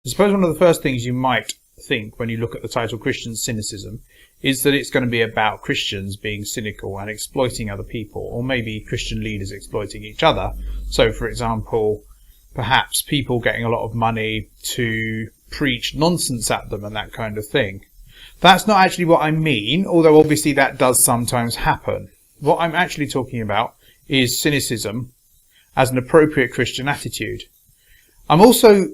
I suppose one of the first things you might think when you look at the title Christian Cynicism is that it's going to be about Christians being cynical and exploiting other people, or maybe Christian leaders exploiting each other. So, for example, perhaps people getting a lot of money to preach nonsense at them and that kind of thing. That's not actually what I mean, although obviously that does sometimes happen. What I'm actually talking about is cynicism as an appropriate Christian attitude. I'm also,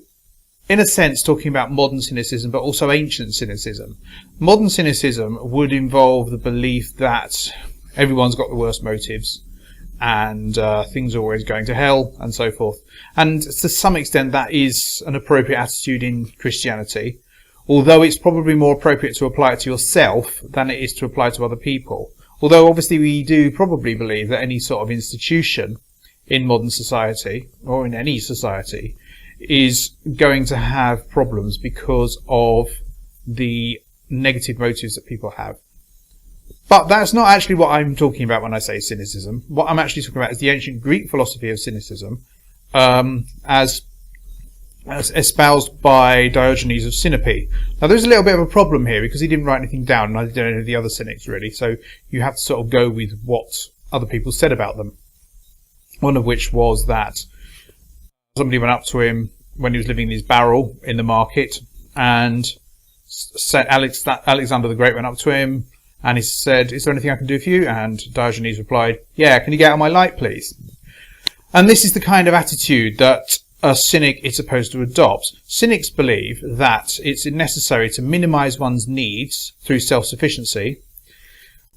in a sense, talking about modern cynicism, but also ancient cynicism. Modern cynicism would involve the belief that everyone's got the worst motives and things are always going to hell and so forth. And to some extent that is an appropriate attitude in Christianity, although it's probably more appropriate to apply it to yourself than it is to apply to other people. Although obviously we do probably believe that any sort of institution in modern society, or in any society, is going to have problems because of the negative motives that people have. But that's not actually what I'm talking about when I say cynicism. What I'm actually talking about is the ancient Greek philosophy of cynicism, as espoused by Diogenes of Sinope. Now there's a little bit of a problem here because he didn't write anything down, and I don't know the other Cynics really, so you have to sort of go with what other people said about them. One of which was that somebody went up to him when he was living in his barrel in the market, and said Alexander the Great went up to him and he said, "Is there anything I can do for you?" And Diogenes replied, "Yeah, can you get out of my light, please?" And this is the kind of attitude that a cynic is supposed to adopt. Cynics believe that it's necessary to minimize one's needs through self-sufficiency,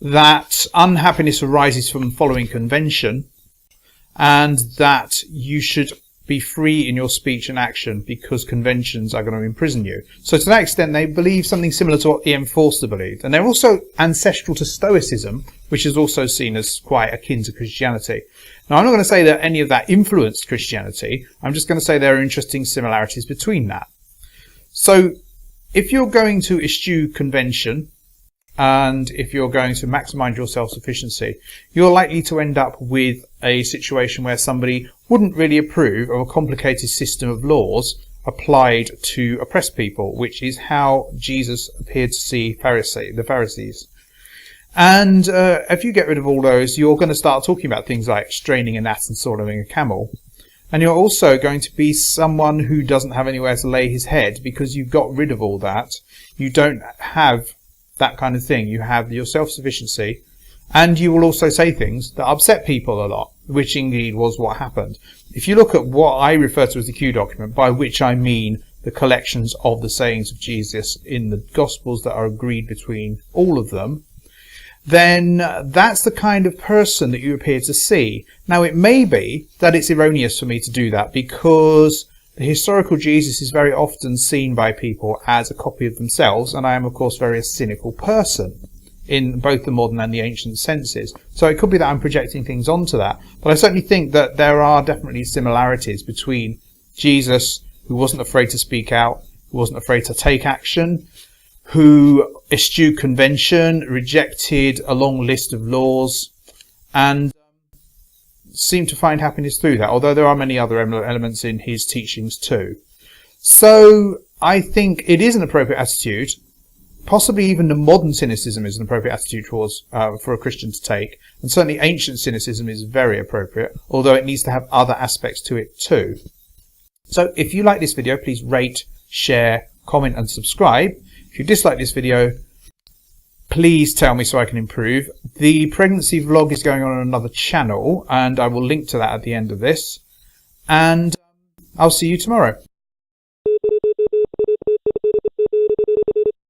that unhappiness arises from following convention, and that you should be free in your speech and action because conventions are going to imprison you. So to that extent, they believe something similar to what E M Forster believed. And they're also ancestral to Stoicism, which is also seen as quite akin to Christianity. Now, I'm not going to say that any of that influenced Christianity. I'm just going to say there are interesting similarities between that. So if you're going to eschew convention, and if you're going to maximize your self-sufficiency, you're likely to end up with a situation where somebody wouldn't really approve of a complicated system of laws applied to oppress people, which is how Jesus appeared to see the Pharisees. And if you get rid of all those, you're going to start talking about things like straining a gnat and swallowing a camel. And you're also going to be someone who doesn't have anywhere to lay his head because you've got rid of all that. You don't have that kind of thing. You have your self-sufficiency, and you will also say things that upset people a lot, which indeed was what happened. If you look at what I refer to as the Q document, by which I mean the collections of the sayings of Jesus in the Gospels that are agreed between all of them, then that's the kind of person that you appear to see. Now, it may be that it's erroneous for me to do that because the historical Jesus is very often seen by people as a copy of themselves, and I am, of course, very a cynical person in both the modern and the ancient senses. So it could be that I'm projecting things onto that, but I certainly think that there are definitely similarities between Jesus, who wasn't afraid to speak out, who wasn't afraid to take action, who eschewed convention, rejected a long list of laws, and seemed to find happiness through that, although there are many other elements in his teachings too. So I think it is an appropriate attitude. Possibly even the modern cynicism is an appropriate attitude towards for a Christian to take, and certainly ancient cynicism is very appropriate, although it needs to have other aspects to it too. So if you like this video, please rate, share, comment and subscribe. If you dislike this video, please tell me so I can improve. The pregnancy vlog is going on another channel, and I will link to that at the end of this. And I'll see you tomorrow.